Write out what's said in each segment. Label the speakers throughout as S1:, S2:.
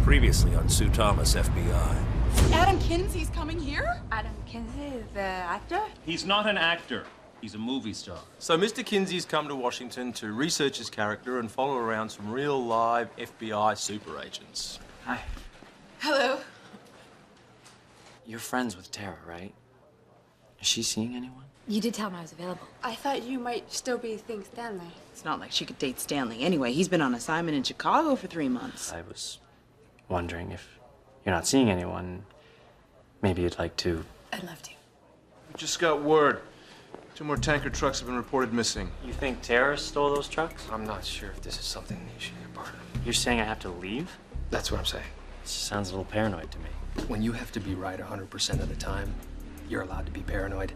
S1: Previously on Sue Thomas, FBI.
S2: Adam Kinsey's coming here?
S3: Adam Kinsey, the actor?
S4: He's not an actor. He's a movie star.
S5: So Mr. Kinsey's come to Washington to research his character and follow around some real live FBI super agents.
S6: Hi.
S2: Hello.
S6: You're friends with Tara, right? Is she seeing anyone?
S3: You did tell him I was available.
S7: I thought you might still be seeing Stanley.
S2: It's not like she could date Stanley anyway. He's been on assignment in Chicago for 3 months.
S6: I was wondering if you're not seeing anyone, maybe you'd like to...
S3: I'd love to.
S8: We just got word. 2 more tanker trucks have been reported missing.
S6: You think Tara stole those trucks?
S9: I'm not sure if this is something you should be a part of.
S6: You're saying I have to leave?
S9: That's what I'm saying.
S6: This sounds a little paranoid to me.
S9: When you have to be right 100% of the time, you're allowed to be paranoid.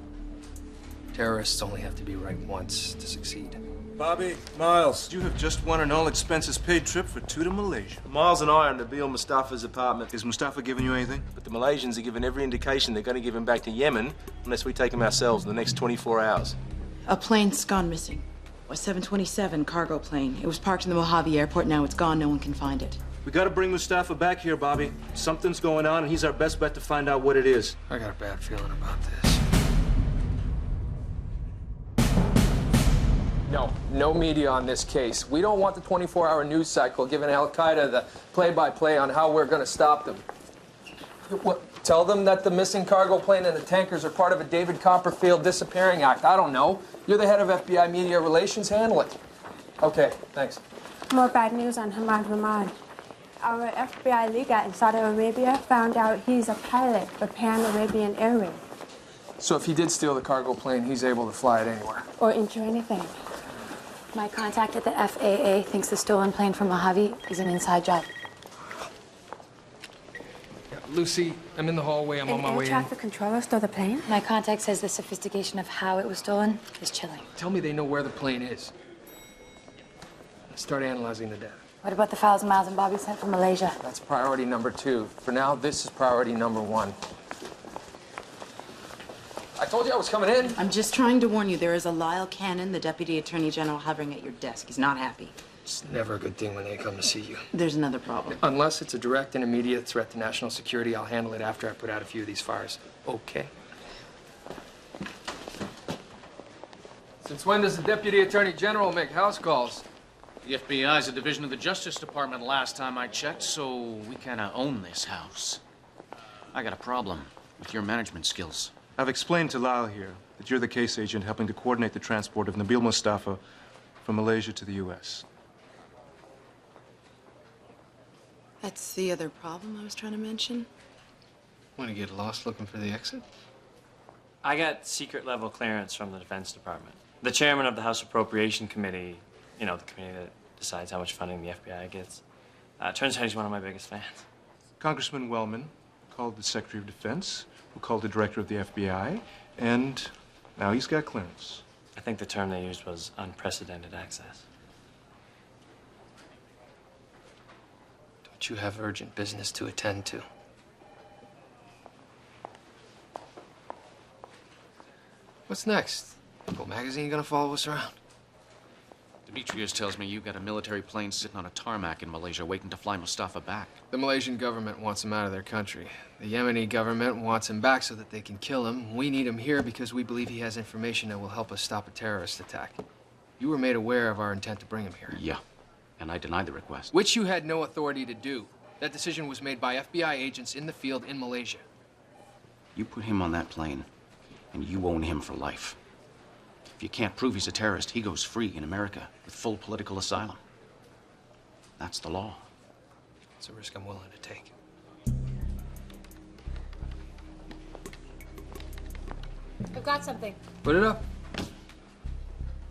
S9: Terrorists only have to be right once to succeed.
S8: Bobby, Miles, you have just won an all-expenses-paid trip for 2 to Malaysia.
S5: Miles and I are in Nabil Mustafa's apartment.
S8: Is Mustafa giving you anything?
S5: But the Malaysians are giving every indication they're going to give him back to Yemen unless we take him ourselves in the next 24 hours.
S2: A plane's gone missing. A 727 cargo plane. It was parked in the Mojave airport. Now it's gone. No one can find it.
S8: We got to bring Mustafa back here, Bobby. Something's going on, and he's our best bet to find out what it is.
S9: I got a bad feeling about this.
S10: No media on this case. We don't want the 24-hour news cycle giving Al-Qaeda the play-by-play on how we're going to stop them. What, tell them that the missing cargo plane and the tankers are part of a David Copperfield disappearing act. I don't know. You're the head of FBI media relations. Handle it. Okay, thanks.
S7: More bad news on Hamad Rahman. Our FBI Liga in Saudi Arabia found out he's a pilot for Pan Arabian Airways.
S10: So if he did steal the cargo plane, he's able to fly it anywhere.
S7: Or into anything.
S3: My contact at the FAA thinks the stolen plane from Mojave is an inside job.
S9: Yeah, Lucy, I'm in the hallway. I'm on my way in.
S7: Air traffic controller stole the plane?
S3: My contact says the sophistication of how it was stolen is chilling.
S9: Tell me they know where the plane is. Let's start analyzing the data.
S3: What about the files Miles and Bobby sent from Malaysia?
S10: That's priority number 2. For now, this is priority number 1. I told you I was coming in.
S2: I'm just trying to warn you, there is a Lyle Cannon, the Deputy Attorney General, hovering at your desk. He's not happy.
S9: It's never a good thing when they come to see you.
S2: There's another problem.
S9: Unless it's a direct and immediate threat to national security, I'll handle it after I put out a few of these fires. Okay?
S10: Since when does the Deputy Attorney General make house calls?
S4: The FBI is a division of the Justice Department last time I checked, so we kind of own this house. I got a problem with your management skills.
S8: I've explained to Lyle here that you're the case agent helping to coordinate the transport of Nabil Mustafa from Malaysia to the U.S.
S2: That's the other problem I was trying to mention.
S9: Want to get lost looking for the exit?
S6: I got secret level clearance from the Defense Department. The chairman of the House Appropriation Committee, you know, the committee that decides how much funding the FBI gets, turns out he's one of my biggest fans.
S8: Congressman Wellman called the Secretary of Defense, who called the director of the FBI, and now he's got clearance.
S6: I think the term they used was unprecedented access.
S9: Don't you have urgent business to attend to? What's next? People magazine gonna follow us around?
S4: Demetrius tells me you got a military plane sitting on a tarmac in Malaysia waiting to fly Mustafa back.
S9: The Malaysian government wants him out of their country. The Yemeni government wants him back so that they can kill him. We need him here because we believe he has information that will help us stop a terrorist attack. You were made aware of our intent to bring him here.
S4: Yeah, and I denied the request.
S9: Which you had no authority to do. That decision was made by FBI agents in the field in Malaysia.
S4: You put him on that plane, and you own him for life. If you can't prove he's a terrorist, he goes free in America with full political asylum. That's the law.
S9: It's a risk I'm willing to take.
S3: I've got something.
S9: Put it up.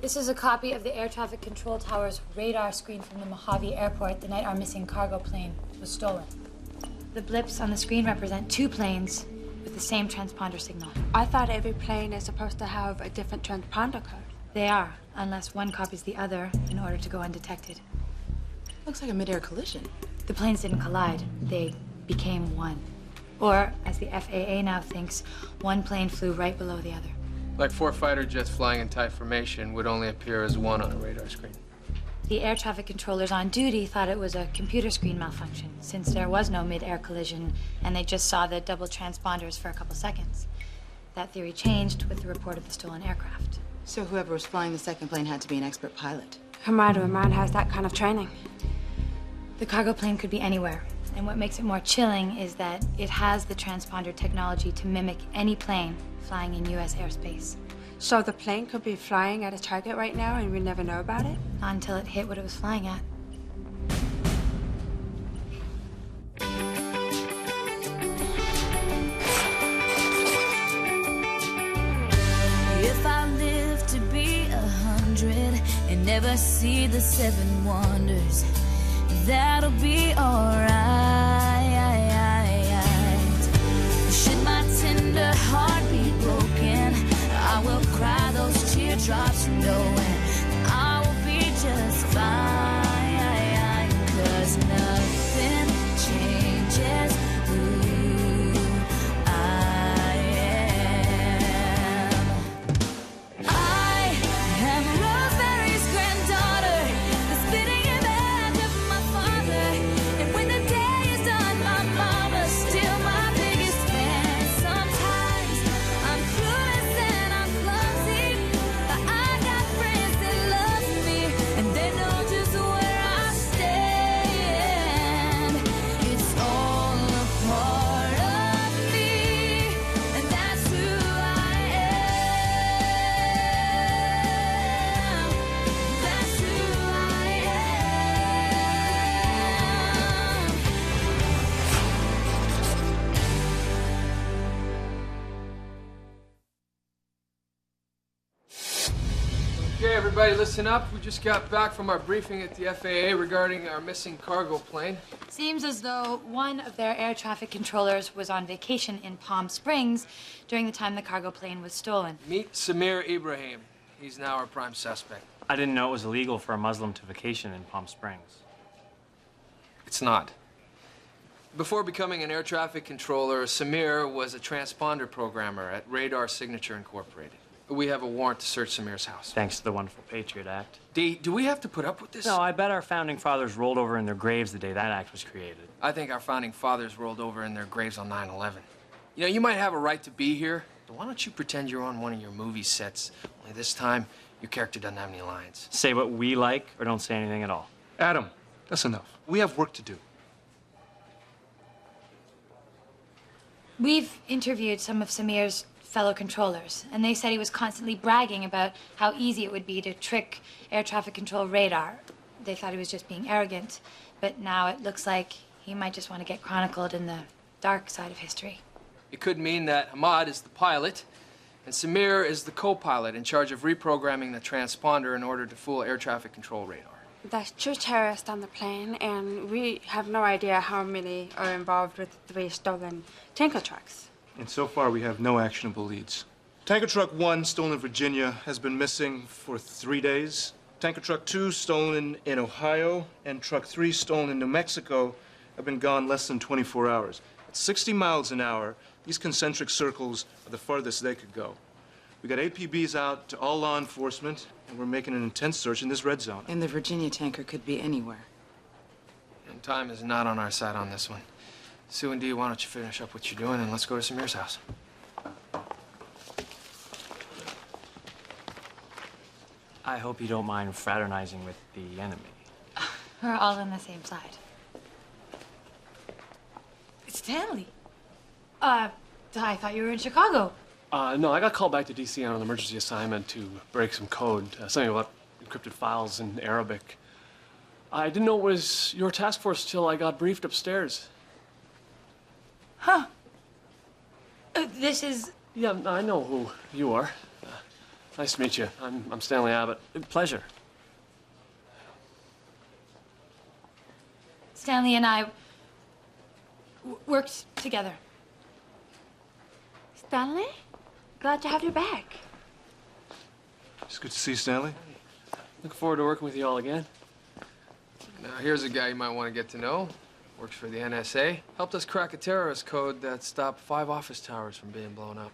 S3: This is a copy of the air traffic control tower's radar screen from the Mojave airport the night our missing cargo plane was stolen. The blips on the screen represent 2 planes with the same transponder signal.
S7: I thought every plane is supposed to have a different transponder code.
S3: They are, unless one copies the other in order to go undetected.
S2: Looks like a mid-air collision.
S3: The planes didn't collide. They became one. Or, as the FAA now thinks, one plane flew right below the other.
S10: Like 4 fighter jets flying in tight formation would only appear as one on a radar screen.
S3: The air traffic controllers on duty thought it was a computer screen malfunction, since there was no mid-air collision, and they just saw the double transponders for a couple seconds. That theory changed with the report of the stolen aircraft.
S2: So whoever was flying the second plane had to be an expert pilot.
S7: Hamad Rahman has that kind of training.
S3: The cargo plane could be anywhere, and what makes it more chilling is that it has the transponder technology to mimic any plane flying in U.S. airspace.
S7: So the plane could be flying at a target right now and we never know about it?
S3: Not until it hit what it was flying at.
S11: If I live to be 100 and never see the 7 wonders, that'll be alright. Should my tender heart be broken, I will cry those teardrops knowing I will be just fine, 'cause nothing changes who I am. I am Rosemary's granddaughter, the spitting image of my father, and when the day is done, my mama's still my biggest fan. Sometimes I'm clueless and I'm clumsy, but I got friends that love me, and they know just where I stand. It's all a part of me, and that's who I am. That's who I am.
S9: Okay, everybody, listen up. We just got back from our briefing at the FAA regarding our missing cargo plane.
S3: Seems as though one of their air traffic controllers was on vacation in Palm Springs during the time the cargo plane was stolen.
S9: Meet Samir Ibrahim. He's now our prime suspect.
S6: I didn't know it was illegal for a Muslim to vacation in Palm Springs.
S9: It's not. Before becoming an air traffic controller, Samir was a transponder programmer at Radar Signature Incorporated. We have a warrant to search Samir's house.
S6: Thanks to the wonderful Patriot Act.
S9: Do we have to put up with this?
S6: No, I bet our founding fathers rolled over in their graves the day that act was created.
S9: I think our founding fathers rolled over in their graves on 9/11. You know, you might have a right to be here, but why don't you pretend you're on one of your movie sets? Only this time, your character doesn't have any lines.
S6: Say what we like or don't say anything at all.
S8: Adam, that's enough. We have work to do.
S3: We've interviewed some of Samir's fellow controllers, and they said he was constantly bragging about how easy it would be to trick air traffic control radar. They thought he was just being arrogant, but now it looks like he might just want to get chronicled in the dark side of history.
S9: It could mean that Hamad is the pilot, and Samir is the co-pilot in charge of reprogramming the transponder in order to fool air traffic control radar.
S7: There's 2 terrorists on the plane, and we have no idea how many are involved with 3 stolen tanker trucks.
S8: And so far, we have no actionable leads. Tanker truck 1, stolen in Virginia, has been missing for 3 days. Tanker truck 2, stolen in Ohio, and truck 3, stolen in New Mexico, have been gone less than 24 hours. At 60 miles an hour, these concentric circles are the farthest they could go. We got APBs out to all law enforcement, and we're making an intense search in this red zone.
S2: And the Virginia tanker could be anywhere.
S9: And time is not on our side on this one. Sue and Dee, why don't you finish up what you're doing, and let's go to Samir's house.
S6: I hope you don't mind fraternizing with the enemy.
S3: We're all on the same side.
S2: Stanley.
S3: I thought you were in Chicago.
S12: No, I got called back to D.C. on an emergency assignment to break some code, something about encrypted files in Arabic. I didn't know it was your task force till I got briefed upstairs.
S3: Huh. This is...
S12: Yeah, I know who you are. Nice to meet you. I'm Stanley Abbott.
S6: Pleasure.
S3: Stanley and I worked together.
S7: Stanley? Glad to have you back.
S8: It's good to see you, Stanley.
S12: Looking forward to working with you all again.
S9: Now, here's a guy you might want to get to know. Works for the NSA. Helped us crack a terrorist code that stopped 5 office towers from being blown up.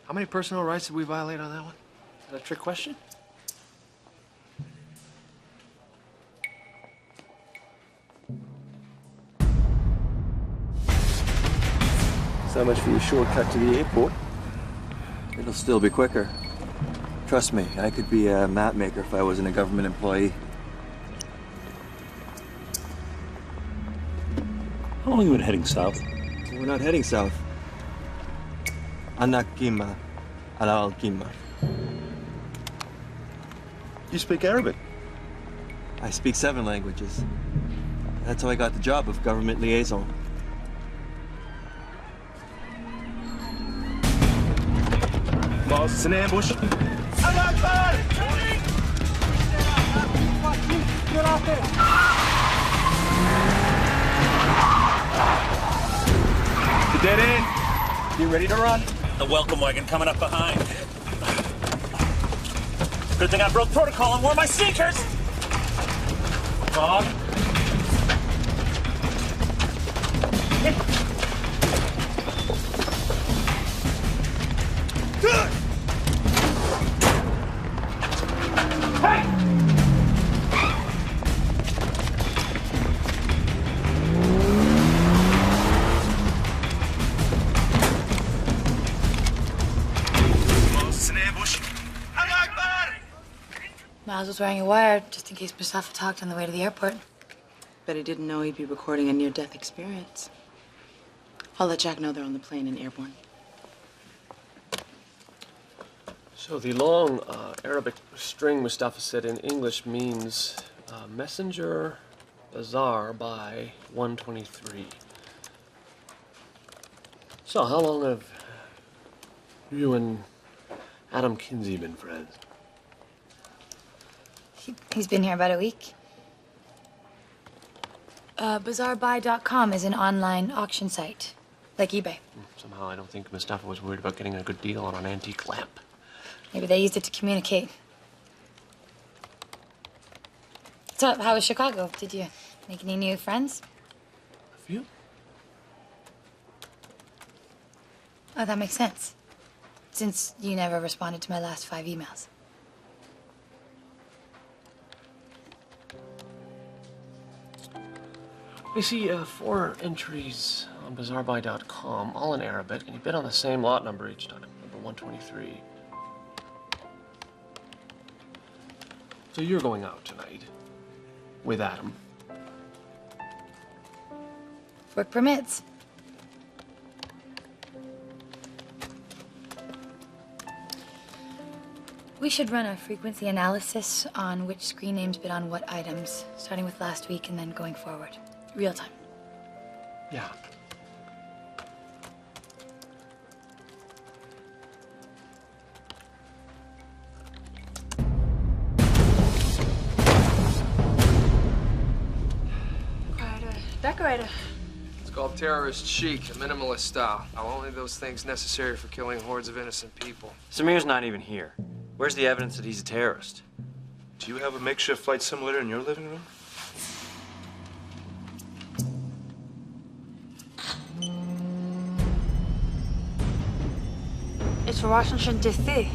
S9: How many personal rights did we violate on that one?
S12: Is that a trick question?
S13: So much for your shortcut to the airport. It'll still be quicker. Trust me, I could be a map maker if I wasn't a government employee.
S1: How long have you been heading south?
S13: We're not heading south. Anak Kima, Alal Kima.
S8: You speak Arabic?
S13: I speak 7 languages. That's how I got the job of government liaison.
S8: Boss, it's an ambush. The dead end. You ready to run?
S1: The welcome wagon coming up behind. Good thing I broke protocol and wore my sneakers!
S8: Bob?
S1: Good!
S3: Miles was wearing a wire just in case Mustafa talked on the way to the airport.
S2: Bet he didn't know he'd be recording a near-death experience. I'll let Jack know they're on the plane and airborne.
S12: So the long Arabic string Mustafa said in English means messenger bazaar by 123. So how long have you and Adam Kinsey been friends?
S3: He's been here about a week. Bazaarbuy.com is an online auction site, like eBay.
S12: Somehow I don't think Mustafa was worried about getting a good deal on an antique lamp.
S3: Maybe they used it to communicate. So, how was Chicago? Did you make any new friends?
S12: A few.
S3: Oh, that makes sense. Since you never responded to my last 5 emails.
S12: You see 4 entries on bazaarbuy.com, all in Arabic, and you bid on the same lot number each time, number 123. So you're going out tonight with Adam.
S3: Work permits. We should run a frequency analysis on which screen names bid on what items, starting with last week and then going forward. Real time.
S12: Yeah.
S7: Decorator.
S9: It's called terrorist chic, a minimalist style. Only those things necessary for killing hordes of innocent people.
S6: Samir's not even here. Where's the evidence that he's a terrorist?
S8: Do you have a makeshift flight simulator in your living room?
S7: It's for Washington, D.C.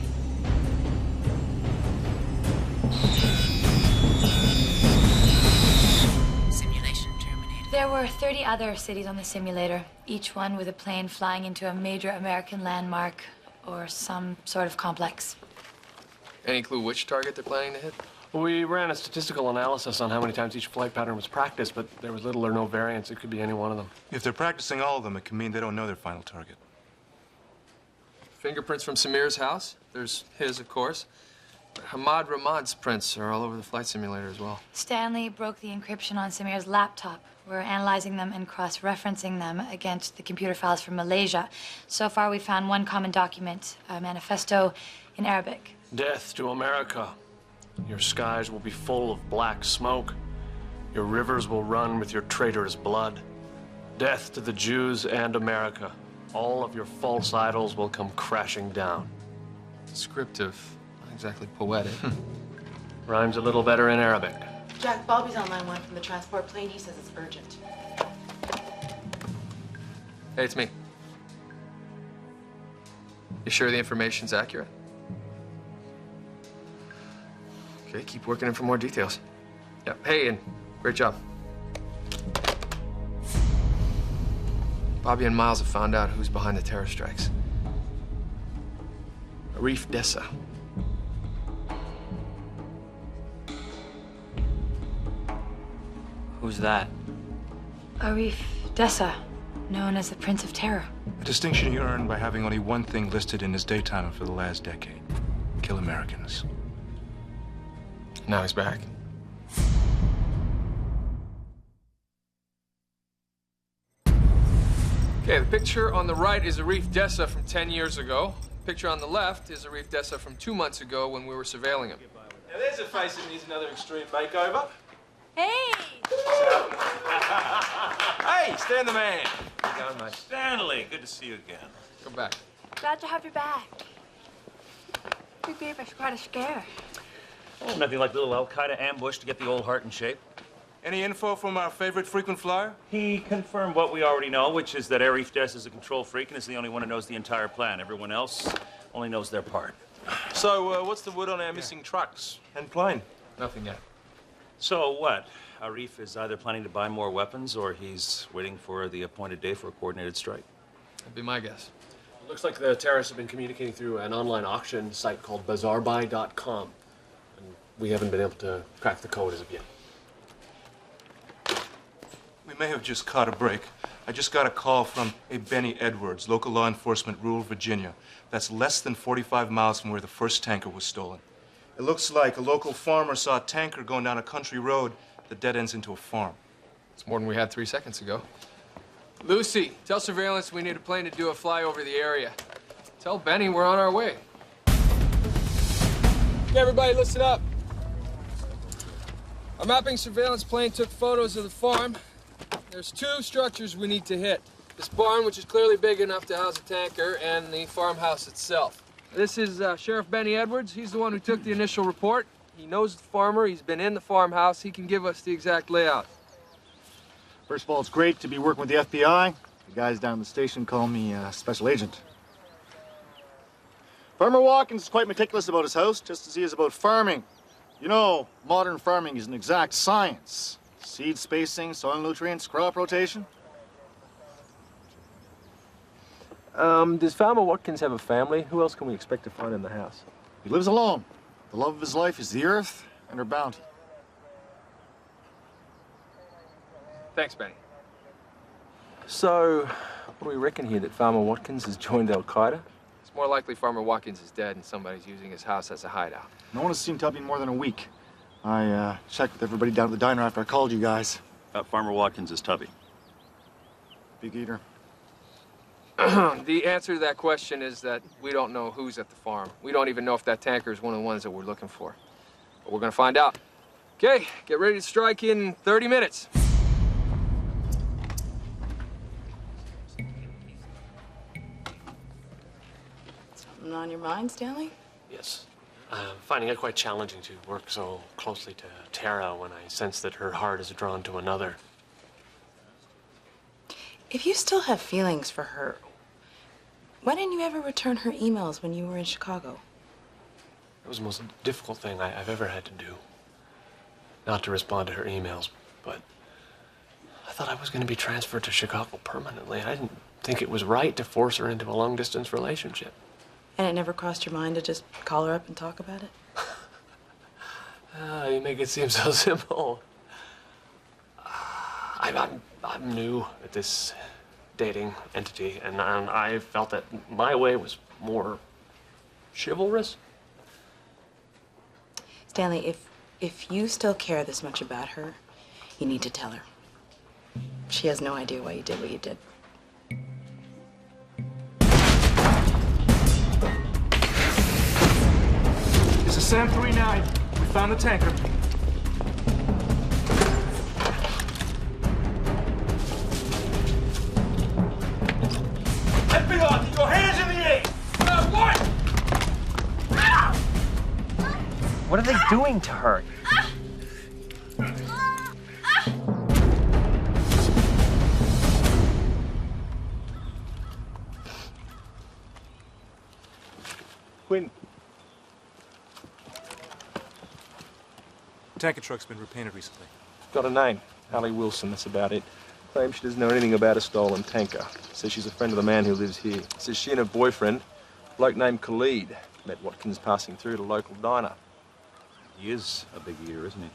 S2: Simulation terminated.
S3: There were 30 other cities on the simulator, each one with a plane flying into a major American landmark or some sort of complex.
S9: Any clue which target they're planning to hit?
S12: We ran a statistical analysis on how many times each flight pattern was practiced, but there was little or no variance. It could be any one of them.
S8: If they're practicing all of them, it can mean they don't know their final target.
S9: Fingerprints from Samir's house. There's his, of course. Hamad Ramad's prints are all over the flight simulator as well.
S3: Stanley broke the encryption on Samir's laptop. We're analyzing them and cross-referencing them against the computer files from Malaysia. So far, we found one common document, a manifesto in Arabic.
S12: Death to America. Your skies will be full of black smoke. Your rivers will run with your traitors' blood. Death to the Jews and America. All of your false idols will come crashing down.
S9: Descriptive, not exactly poetic.
S12: Rhymes a little better in Arabic.
S2: Jack, Bobby's on line 1 from the transport plane. He says it's urgent.
S9: Hey, it's me. You sure the information's accurate? Okay, keep working in for more details. Yeah, hey, and great job. Bobby and Miles have found out who's behind the terror strikes. Arief Dessa.
S6: Who's that?
S3: Arief Dessa, known as the Prince of Terror.
S8: A distinction he earned by having only one thing listed in his daytimer for the last decade. Kill Americans.
S9: Now he's back. Okay, the picture on the right is Arief Dessa from 10 years ago. The picture on the left is Arief Dessa from 2 months ago when we were surveilling him.
S5: Now there's a face that needs another extreme makeover.
S11: Hey!
S5: Hey, Stan the man. How you going, mate?
S1: Stanley, good to see you again.
S9: Come back.
S7: Glad to have you back. You gave us quite a scare.
S1: Oh, nothing like a little Al-Qaeda ambush to get the old heart in shape.
S8: Any info from our favorite frequent flyer?
S1: He confirmed what we already know, which is that Arief Dessa is a control freak and is the only one who knows the entire plan. Everyone else only knows their part.
S5: So, what's the word on our missing trucks and plane?
S9: Nothing yet.
S1: So what? Arief is either planning to buy more weapons or he's waiting for the appointed day for a coordinated strike.
S9: That'd be my guess.
S12: It looks like the terrorists have been communicating through an online auction site called bazaarbuy.com. And we haven't been able to crack the code as of yet.
S8: We may have just caught a break. I just got a call from a Benny Edwards, local law enforcement, rural Virginia. That's less than 45 miles from where the first tanker was stolen. It looks like a local farmer saw a tanker going down a country road that dead ends into a farm.
S9: It's more than we had 3 seconds ago. Lucy, tell surveillance we need a plane to do a fly over the area. Tell Benny we're on our way. Okay, everybody, listen up. Our mapping surveillance plane took photos of the farm. There's 2 structures we need to hit. This barn, which is clearly big enough to house a tanker, and the farmhouse itself. This is Sheriff Benny Edwards. He's the one who took the initial report. He knows the farmer. He's been in the farmhouse. He can give us the exact layout.
S14: First of all, it's great to be working with the FBI. The guys down at the station call me special agent. Farmer Watkins is quite meticulous about his house, just as he is about farming. You know, modern farming is an exact science. Seed spacing, soil nutrients, crop rotation.
S10: Does Farmer Watkins have a family? Who else can we expect to find in the house?
S14: He lives alone. The love of his life is the earth and her bounty.
S9: Thanks, Benny.
S10: So, what do we reckon here, that Farmer Watkins has joined Al-Qaeda?
S9: It's more likely Farmer Watkins is dead and somebody's using his house as a hideout.
S14: No one has seen Tubby in more than a week. I checked with everybody down at the diner after I called you guys.
S15: Farmer Watkins is Tubby.
S14: Big eater.
S9: The answer to that question is that we don't know who's at the farm. We don't even know if that tanker is one of the ones that we're looking for. But we're gonna find out. Okay, get ready to strike in 30 minutes.
S2: Something on your mind, Stanley?
S12: Yes. I'm finding it quite challenging to work so closely to Tara when I sense that her heart is drawn to another.
S2: If you still have feelings for her, why didn't you ever return her emails when you were in Chicago?
S12: It was the most difficult thing I've ever had to do. Not to respond to her emails, but I thought I was going to be transferred to Chicago permanently. I didn't think it was right to force her into a long-distance relationship.
S2: And it never crossed your mind to just call her up and talk about it?
S12: You make it seem so simple. I'm new at this dating entity, and I felt that my way was more chivalrous.
S2: Stanley, if you still care this much about her, you need to tell her. She has no idea why you did what you did.
S8: This is Sam 39. We found the tanker.
S1: FBI, keep your hands in the air! What?
S16: What are they doing to her?
S8: Quinn. Tanker truck's been repainted recently.
S10: Got a name. Allie Wilson, that's about it.
S5: Claims she doesn't know anything about a stolen tanker. Says she's a friend of the man who lives here. Says she and her boyfriend, a bloke named Khalid, met Watkins passing through at a local diner.
S1: He is a big eater, isn't he?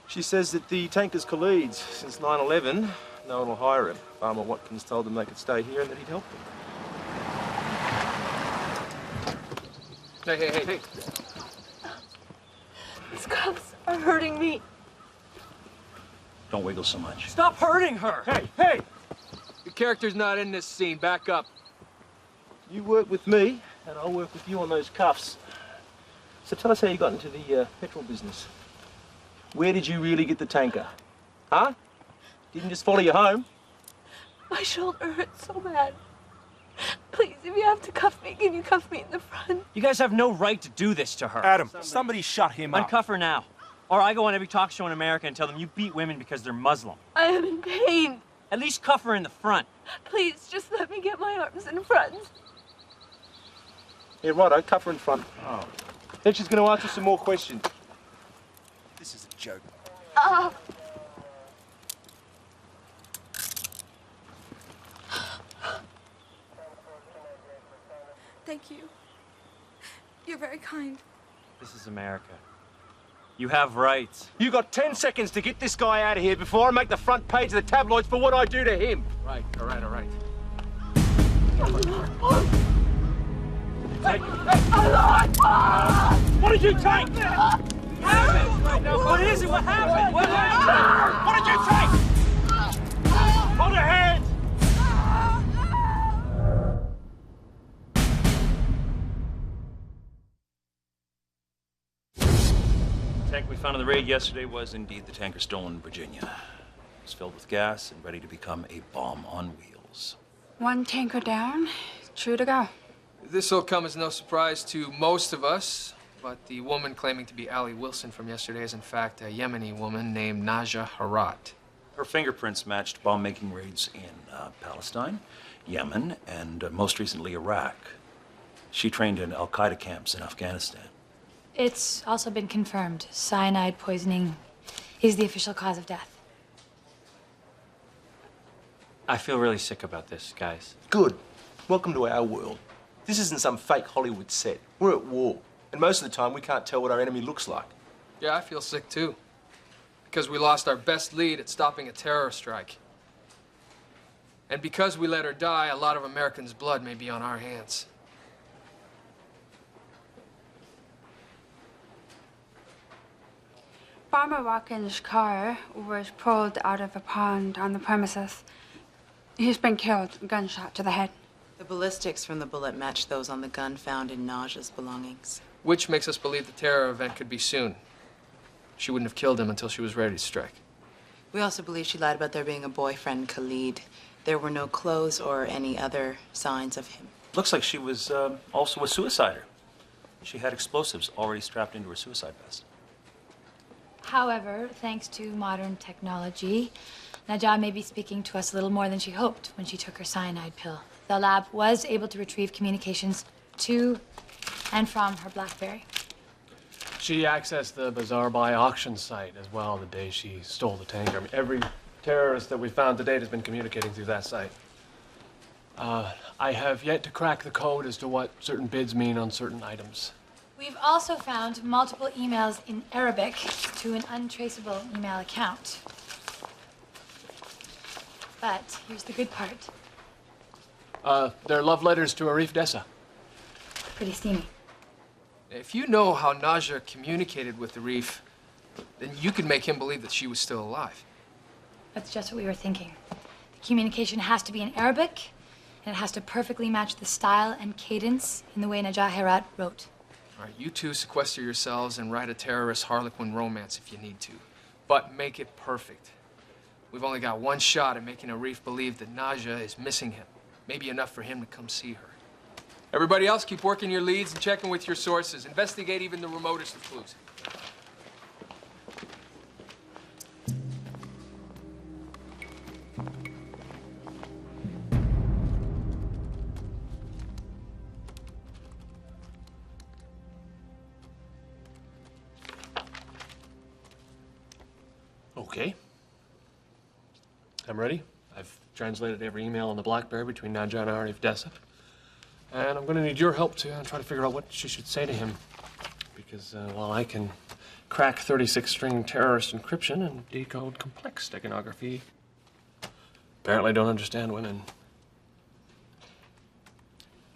S5: She says that the tanker's Khalid's. Since 9/11, no one will hire him. Farmer Watkins told them they could stay here and that he'd help them.
S10: Hey.
S11: These cuffs are hurting me.
S1: Don't wiggle so much.
S16: Stop hurting her!
S10: Hey! Your character's not in this scene. Back up.
S5: You work with me, and I'll work with you on those cuffs. So tell us how you got into the petrol business. Where did you really get the tanker? Huh? Didn't just follow you home?
S11: My shoulder hurts so bad. Please, if you have to cuff me, can you cuff me in the front?
S16: You guys have no right to do this to her.
S5: Adam, somebody shut him up.
S16: Uncuff her now. Or I go on every talk show in America and tell them you beat women because they're Muslim.
S11: I am in pain.
S16: At least cuff her in the front.
S11: Please, just let me get my arms in front.
S5: Yeah, righto, cuff her in front. Oh. Then she's going to answer some more questions. This is a joke.
S11: Thank you. You're very kind.
S16: This is America. You have rights.
S5: You got 10 seconds to get this guy out of here before I make the front page of the tabloids for what I do to him.
S10: Right, all right.
S1: What did you take? What happened? What is it? What happened? What happened? What did you take? Hold her hands! The tank we found on the raid yesterday was indeed the tanker stolen in Virginia. It was filled with gas and ready to become a bomb on wheels.
S7: One tanker down, true to go.
S10: This'll come as no surprise to most of us, but the woman claiming to be Allie Wilson from yesterday is in fact a Yemeni woman named Naja Herat.
S1: Her fingerprints matched bomb-making raids in Palestine, Yemen, and most recently Iraq. She trained in al-Qaeda camps in Afghanistan.
S3: It's also been confirmed. Cyanide poisoning is the official cause of death.
S6: I feel really sick about this, guys.
S5: Good. Welcome to our world. This isn't some fake Hollywood set. We're at war. And most of the time, we can't tell what our enemy looks like.
S10: Yeah, I feel sick too. Because we lost our best lead at stopping a terror strike. And because we let her die, a lot of Americans' blood may be on our hands.
S7: Farmer Watkins' car was pulled out of a pond on the premises. He's been killed, gunshot to the head.
S2: The ballistics from the bullet matched those on the gun found in Naja's belongings.
S10: Which makes us believe the terror event could be soon. She wouldn't have killed him until she was ready to strike.
S2: We also believe she lied about there being a boyfriend, Khalid. There were no clothes or any other signs of him.
S1: Looks like she was also a suicider. She had explosives already strapped into her suicide vest.
S3: However, thanks to modern technology, Najah may be speaking to us a little more than she hoped when she took her cyanide pill. The lab was able to retrieve communications to and from her BlackBerry.
S12: She accessed the Bazaar by auction site as well the day she stole the tanker. I mean, every terrorist that we found to date has been communicating through that site. I have yet to crack the code as to what certain bids mean on certain items.
S3: We've also found multiple emails in Arabic to an untraceable email account. But here's the good part.
S12: They're love letters to Arief Dessa.
S3: Pretty steamy.
S10: If you know how Naja communicated with Arief, then you could make him believe that she was still alive.
S3: That's just what we were thinking. The communication has to be in Arabic, and it has to perfectly match the style and cadence in the way Najah Herat wrote.
S10: All right, you two sequester yourselves and write a terrorist Harlequin romance if you need to. But make it perfect. We've only got one shot at making Arief believe that Naja is missing him. Maybe enough for him to come see her. Everybody else, keep working your leads and checking with your sources. Investigate even the remotest of clues.
S12: Okay. I'm I'm ready. I've translated every email on the BlackBerry between Nadja and Arief Dessa. And I'm going to need your help to try to figure out what she should say to him. Because while I can crack 36-string terrorist encryption and decode complex steganography, apparently don't understand women.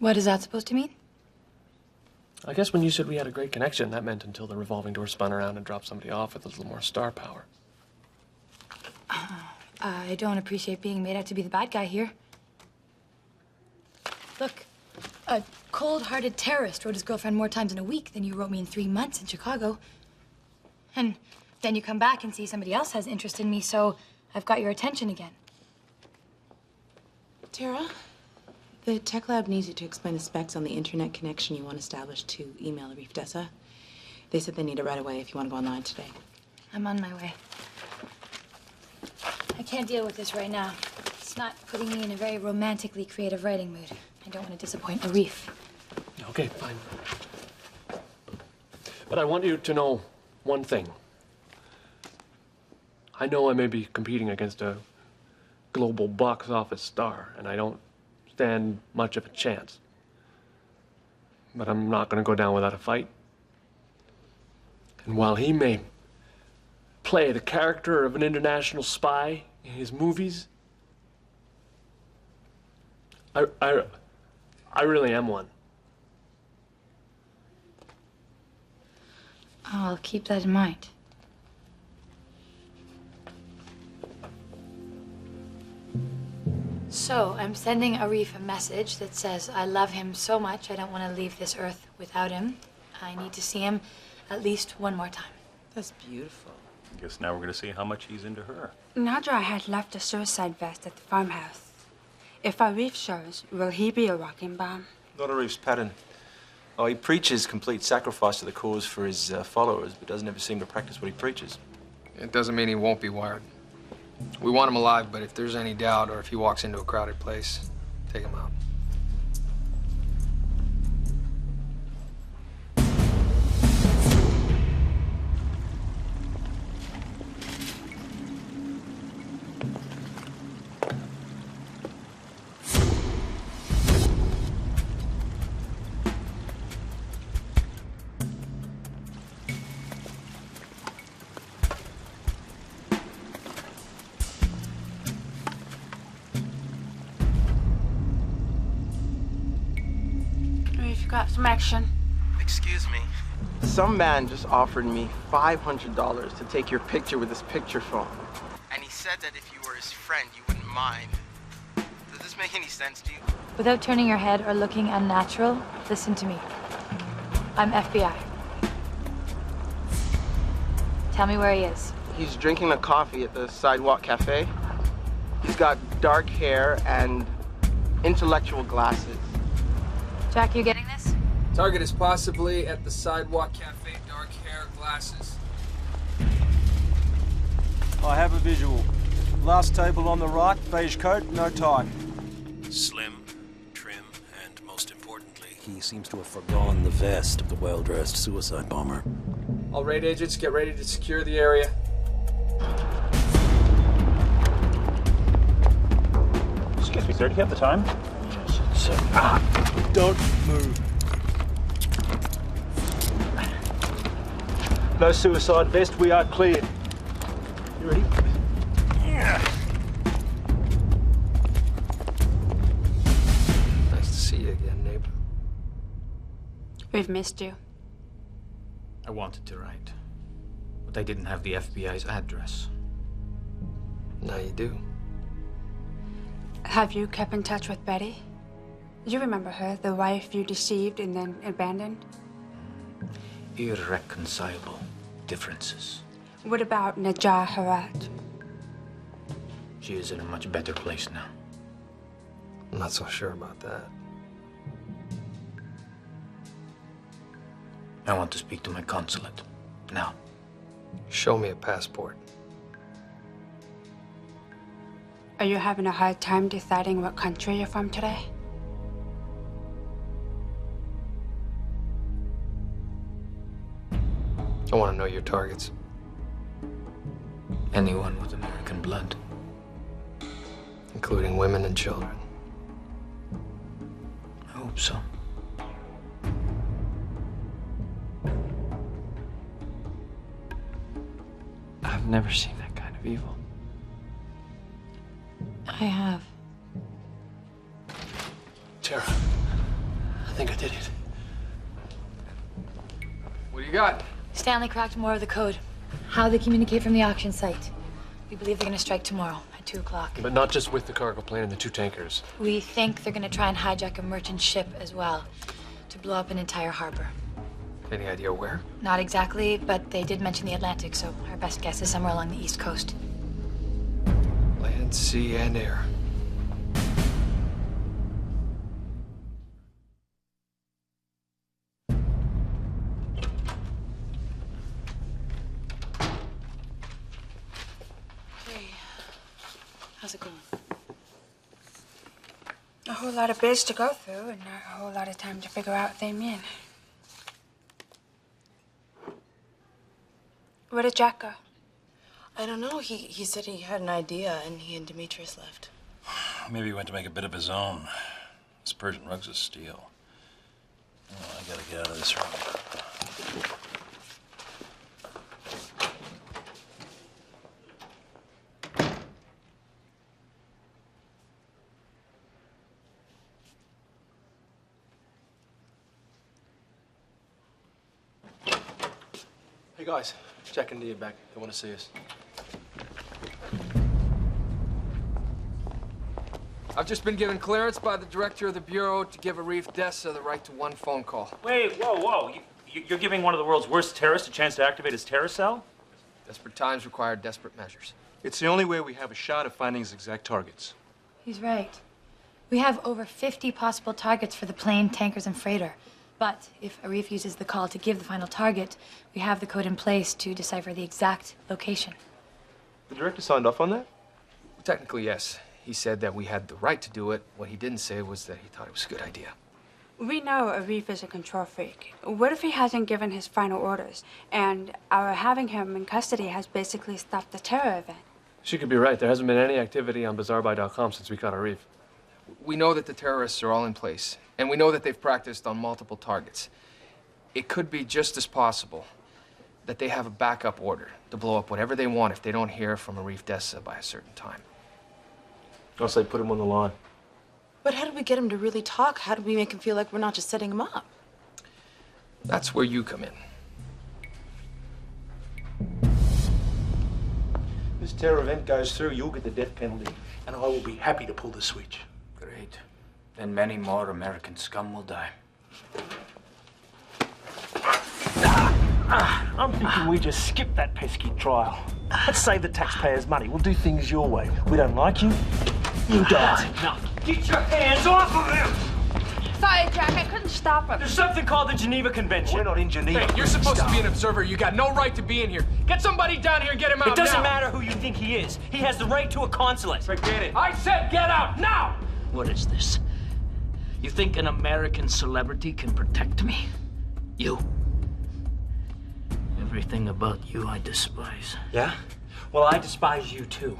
S3: What is that supposed to mean?
S12: I guess when you said we had a great connection, that meant until the revolving door spun around and dropped somebody off with a little more star power.
S3: I don't appreciate being made out to be the bad guy here. Look, a cold-hearted terrorist wrote his girlfriend more times in a week than you wrote me in 3 months in Chicago. And then you come back and see somebody else has interest in me, so I've got your attention again.
S2: Tara, the tech lab needs you to explain the specs on the internet connection you want established to email Arief Dessa. They said they need it right away if you want to go online today.
S3: I'm on my way. I can't deal with this right now. It's not putting me in a very romantically creative writing mood. I don't want to disappoint Arief.
S12: Okay, fine. But I want you to know one thing. I know I may be competing against a global box office star, and I don't stand much of a chance. But I'm not going to go down without a fight. And while he may play the character of an international spy in his movies, I really am one.
S3: I'll keep that in mind. So, I'm sending Arief a message that says, I love him so much, I don't want to leave this earth without him. I need to see him at least one more time.
S2: That's beautiful.
S1: I guess now we're going to see how much he's into her.
S7: Nadja had left a suicide vest at the farmhouse. If Arief shows, will he be a rocking bomb?
S5: Not Arief's pattern. Oh, he preaches complete sacrifice to the cause for his followers, but doesn't ever seem to practice what he preaches.
S9: It doesn't mean he won't be wired. We want him alive, but if there's any doubt or if he walks into a crowded place, take him out.
S7: Got some action.
S17: Excuse me. Some man just offered me $500 to take your picture with his picture phone. And he said that if you were his friend, you wouldn't mind. Does this make any sense to you?
S3: Without turning your head or looking unnatural, listen to me. I'm FBI. Tell me where he is.
S17: He's drinking a coffee at the Sidewalk Cafe. He's got dark hair and intellectual glasses.
S3: Jack, you getting this?
S9: Target is possibly at the Sidewalk Cafe, dark hair, glasses.
S18: I have a visual. Last table on the right, beige coat, no tie.
S1: Slim, trim, and most importantly, he seems to have forgone the vest of the well-dressed suicide bomber.
S9: All raid agents, get ready to secure the area.
S16: Excuse me, sir, do you have the time?
S1: Yes, it's...
S18: Don't move.
S5: No suicide vest, we are cleared. You ready?
S9: Nice to see you again, neighbor.
S7: We've missed you.
S19: I wanted to write, but I didn't have the FBI's address.
S9: Now you do.
S7: Have you kept in touch with Betty? You remember her, the wife you deceived and then abandoned?
S19: Irreconcilable differences.
S7: What about Najah Harat?
S19: She is in a much better place now.
S9: I'm not so sure about that.
S19: I want to speak to my consulate. Now.
S9: Show me a passport.
S7: Are you having a hard time deciding what country you're from today?
S9: I want to know your targets.
S19: Anyone with American blood.
S9: including women and children.
S19: I hope so.
S6: I've never seen that kind of evil.
S2: I have.
S12: Tara, I think I did it.
S9: What do you got?
S3: Stanley cracked more of the code. How they communicate from the auction site. We believe they're gonna strike tomorrow at 2 o'clock.
S12: But not just with the cargo plane and the 2 tankers.
S3: We think they're gonna try and hijack a merchant ship as well to blow up an entire harbor.
S9: Any idea where?
S3: Not exactly, but they did mention the Atlantic, so our best guess is somewhere along the East Coast.
S9: Land, sea, and air.
S2: Hey, how's it going?
S7: A whole lot of bids to go through and not a whole lot of time to figure out what they mean. Where did Jack go?
S2: I don't know. He said he had an idea and he and Demetrius left.
S1: Maybe he went to make a bit of his own. This Persian rug's a steal. Oh, I gotta get out of this room.
S5: Hey guys, Jack and Dee are back. They want to see us.
S9: I've just been given clearance by the director of the Bureau to give Arief Dessa the right to 1 phone call.
S16: Wait, whoa. You're giving one of the world's worst terrorists a chance to activate his terror cell?
S9: Desperate times require desperate measures.
S8: It's the only way we have a shot of finding his exact targets.
S3: He's right. We have over 50 possible targets for the plane, tankers, and freighter. But if Arief uses the call to give the final target, we have the code in place to decipher the exact location.
S5: The director signed off on that?
S9: Technically, yes. He said that we had the right to do it. What he didn't say was that he thought it was a good idea.
S7: We know Arief is a control freak. What if he hasn't given his final orders, and our having him in custody has basically stopped the terror event?
S12: She could be right. There hasn't been any activity on BazaarBuy.com since we caught Arief.
S9: We know that the terrorists are all in place, and we know that they've practiced on multiple targets. It could be just as possible that they have a backup order to blow up whatever they want if they don't hear from Arief Dessa by a certain time.
S5: I'll say put him on the line.
S2: But how do we get him to really talk? How do we make him feel like we're not just setting him up?
S9: That's where you come in.
S5: This terror event goes through, you'll get the death penalty, and I will be happy to pull the switch.
S19: Great. Then many more American scum will die.
S18: I'm thinking we just skip that pesky trial. Let's save the taxpayers' money. We'll do things your way. We don't like you, you die.
S16: Now, get your hands off of him!
S7: Sorry, Jack, I couldn't stop him.
S16: There's something called the Geneva Convention.
S5: We're not in Geneva.
S9: Hey, you're supposed to be an observer. You got no right to be in here. Get somebody down here and get him out now.
S16: It doesn't matter who you think he is. He has the right to a consulate.
S9: Forget it. I said get out now!
S19: What is this? You think an American celebrity can protect me? You? Everything about you I despise.
S16: Yeah? Well, I despise you too.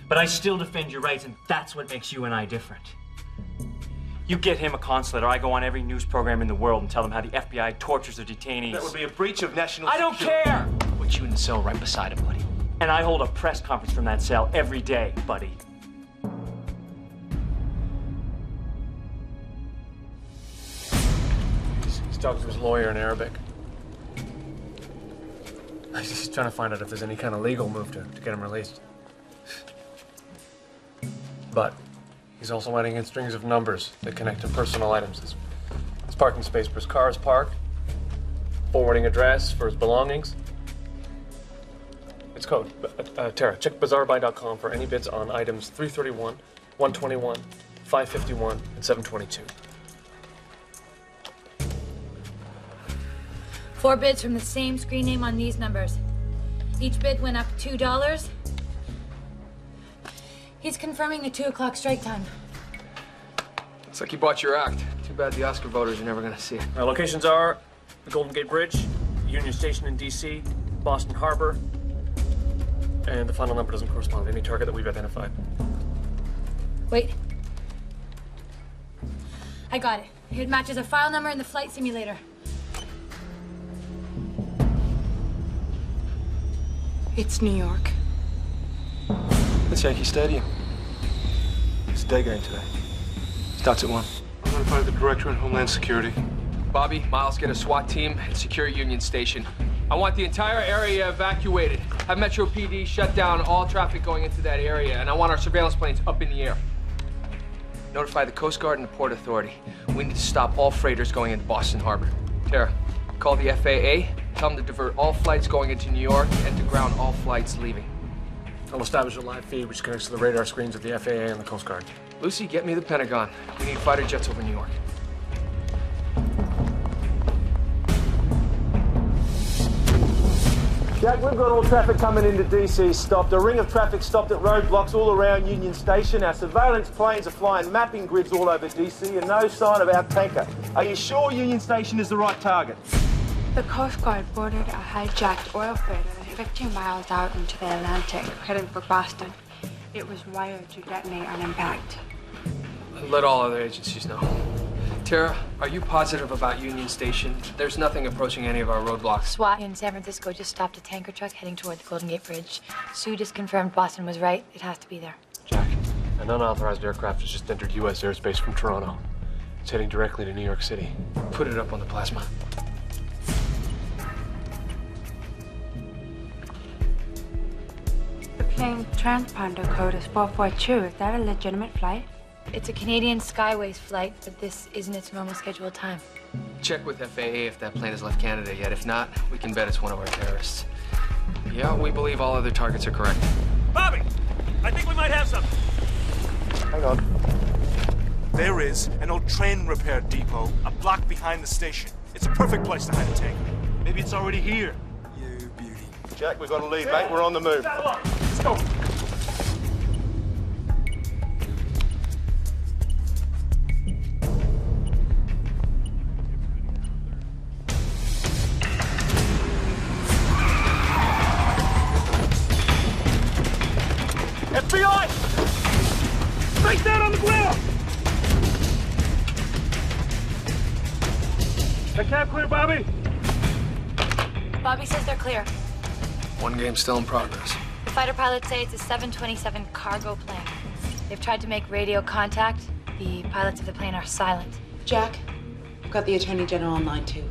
S16: But I still defend your rights, and that's what makes you and I different. You get him a consulate, or I go on every news program in the world and tell them how the FBI tortures their detainees.
S5: That would be a breach of national
S16: I don't
S5: security.
S16: care!
S19: Put you in the cell right beside him, buddy.
S16: And I hold a press conference from that cell every day, buddy.
S12: He's talking to his lawyer in Arabic. He's trying to find out if there's any kind of legal move to get him released. But he's also adding in strings of numbers that connect to personal items. His parking space for his car is parked, forwarding address for his belongings. It's code. Tara, check BazaarBuy.com for any bids on items 331, 121, 551, and 722.
S3: 4 bids from the same screen name on these numbers. Each bid went up $2. He's confirming the 2 o'clock strike time.
S9: Looks like you bought your act. Too bad the Oscar voters are never gonna see it.
S12: Our locations are the Golden Gate Bridge, Union Station in D.C., Boston Harbor, and the final number doesn't correspond to any target that we've identified.
S3: Wait. I got it. It matches a file number in the flight simulator.
S2: It's New York.
S8: It's Yankee Stadium. It's a day game today. Starts at 1. I'll notify the Director in Homeland Security.
S9: Bobby, Miles, get a SWAT team and secure Union Station. I want the entire area evacuated. Have Metro PD shut down all traffic going into that area, and I want our surveillance planes up in the air. Notify the Coast Guard and the Port Authority. We need to stop all freighters going into Boston Harbor. Tara, call the FAA. Tell them to divert all flights going into New York and to ground all flights leaving.
S12: I'll establish a live feed which connects to the radar screens of the FAA and the Coast Guard.
S9: Lucy, get me the Pentagon. We need fighter jets over New York.
S5: Jack, we've got all traffic coming into DC stopped. A ring of traffic stopped at roadblocks all around Union Station. Our surveillance planes are flying mapping grids all over DC and no sign of our tanker. Are you sure Union Station is the right target?
S7: The Coast Guard boarded a hijacked oil freighter 15 miles out into the Atlantic, heading for Boston. It was wired to detonate on impact.
S9: Let all other agencies know. Tara, are you positive about Union Station? There's nothing approaching any of our roadblocks.
S3: SWAT in San Francisco just stopped a tanker truck heading toward the Golden Gate Bridge. Sue just confirmed Boston was right. It has to be there.
S12: Jack, an unauthorized aircraft has just entered U.S. airspace from Toronto. It's heading directly to New York City.
S9: Put it up on the plasma.
S7: The plane transponder code is 442. Is that a legitimate flight?
S3: It's a Canadian Skyways flight, but this isn't its normal scheduled time.
S9: Check with FAA if that plane has left Canada yet. If not, we can bet it's one of our terrorists. Yeah, we believe all other targets are correct.
S18: Bobby! I think we might have something.
S8: Hang on.
S18: There is an old train repair depot a block behind the station. It's a perfect place to hide a tank. Maybe it's already here.
S8: You beauty.
S5: Jack, we've got to leave, mate. We're on the move.
S18: Let's go. FBI! Face down on the ground! The cab clear, Bobby?
S3: Bobby says they're clear.
S9: One game still in progress.
S3: The fighter pilots say it's a 727 cargo plane. They've tried to make radio contact. The pilots of the plane are silent.
S2: Jack, I've got the Attorney General on line 2.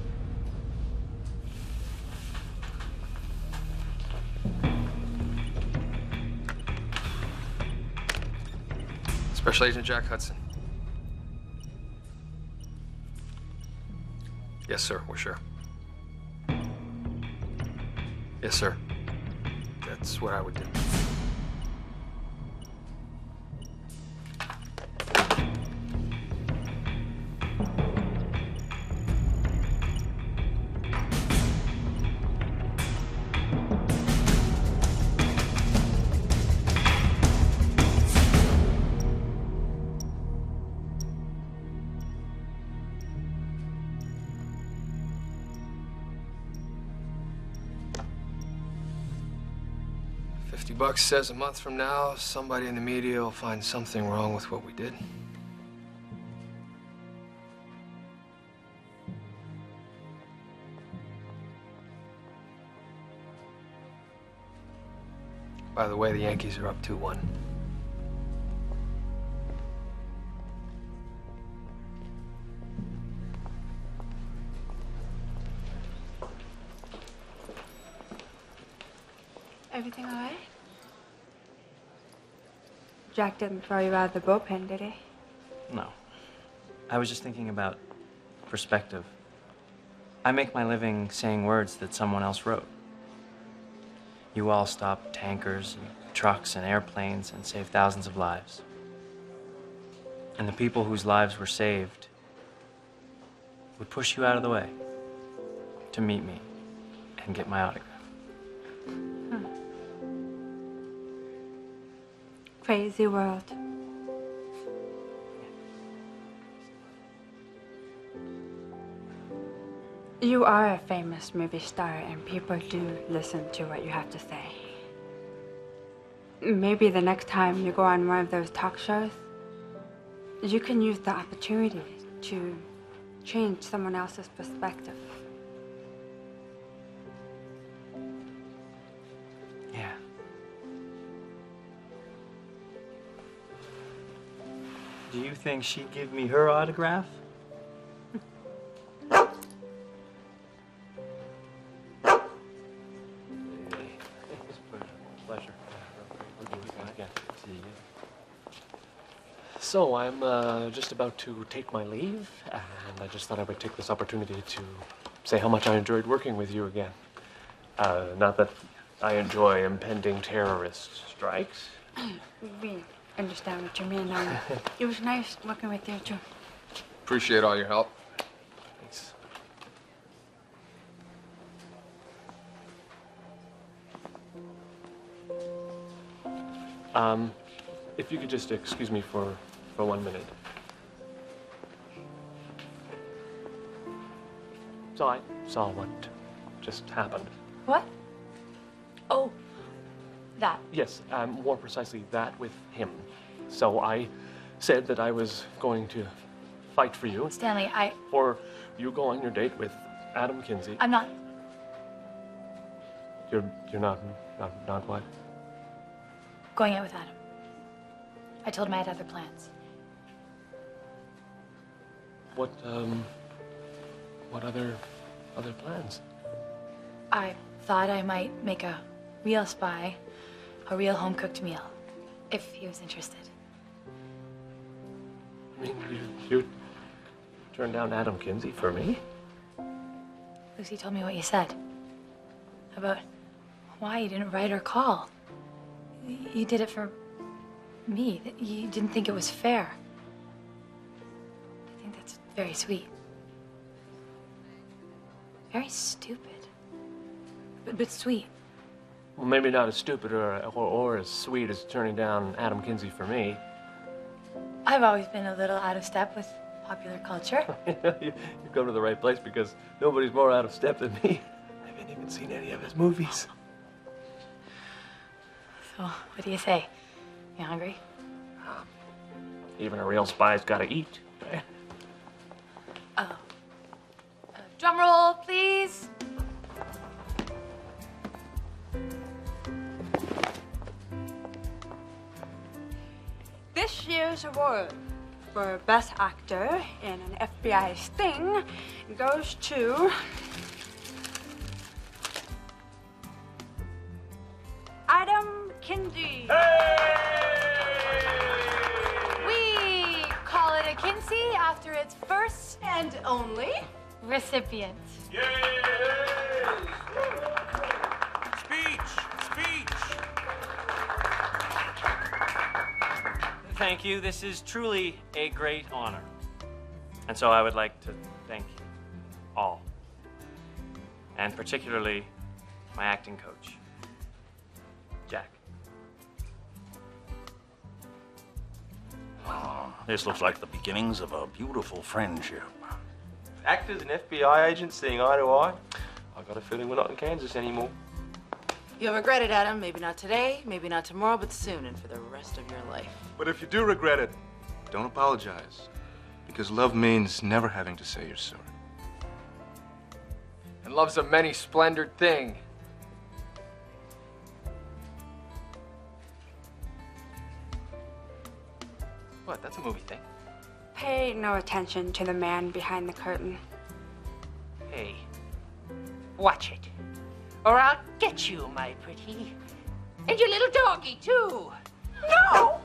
S9: Special Agent Jack Hudson. Yes, sir, we're sure. Yes, sir. That's what I would do. $50 says a month from now, somebody in the media will find something wrong with what we did. By the way, the Yankees are up 2-1.
S7: Everything all right? Jack didn't throw you out of the bullpen, did he?
S6: No. I was just thinking about perspective. I make my living saying words that someone else wrote. You all stop tankers and trucks and airplanes and save thousands of lives. And the people whose lives were saved would push you out of the way to meet me and get my autograph.
S7: Crazy world. You are a famous movie star, and people do listen to what you have to say. Maybe the next time you go on one of those talk shows, You can use the opportunity to change someone else's perspective.
S6: Yeah. Do you think she'd give me her autograph?
S12: Pleasure. So I'm just about to take my leave, and I just thought I would take this opportunity to say how much I enjoyed working with you again. Not that I enjoy impending terrorist strikes.
S7: We understand what you mean. It was nice working with you too.
S9: Appreciate all your help.
S12: Thanks. If you could just excuse me for 1 minute. So I saw what just happened.
S3: What? Oh, that.
S12: Yes, more precisely that with him. So I said that I was going to fight for you.
S3: Stanley,
S12: For you go on your date with Adam Kinsey.
S3: I'm not.
S12: You're not what?
S3: Going out with Adam. I told him I had other plans.
S12: What other plans?
S3: I thought I might make a real spy, a real home-cooked meal, if he was interested.
S12: I mean, you turned down Adam Kinsey for me?
S3: Lucy told me what you said. About why you didn't write or call. You did it for me. You didn't think it was fair. I think that's very sweet. Very stupid. But sweet.
S12: Well, maybe not as stupid or as sweet as turning down Adam Kinsey for me.
S3: I've always been a little out of step with popular culture.
S12: You've come to the right place because nobody's more out of step than me. I haven't even seen any of his movies.
S3: So, what do you say? You hungry?
S12: Even a real spy's gotta eat.
S3: Oh. Drum roll, please.
S7: This year's award for Best Actor in an FBI Sting goes to Adam Kinsey.
S3: We call it a Kinsey after its first and only recipient.
S16: Thank you. This is truly a great honor. And so I would like to thank you all, and particularly my acting coach, Jack.
S1: This looks like the beginnings of a beautiful friendship.
S5: Actors and FBI agents seeing eye to eye. I've got a feeling we're not in Kansas anymore.
S2: You'll regret it, Adam. Maybe not today, maybe not tomorrow, but soon and for the rest of your life.
S8: But if you do regret it, don't apologize. Because love means never having to say you're sorry.
S9: And love's a many splendored thing.
S5: What? That's a movie thing.
S7: Pay no attention to the man behind the curtain.
S20: Hey, watch it, or I'll get you, my pretty. And your little doggy, too.
S2: No!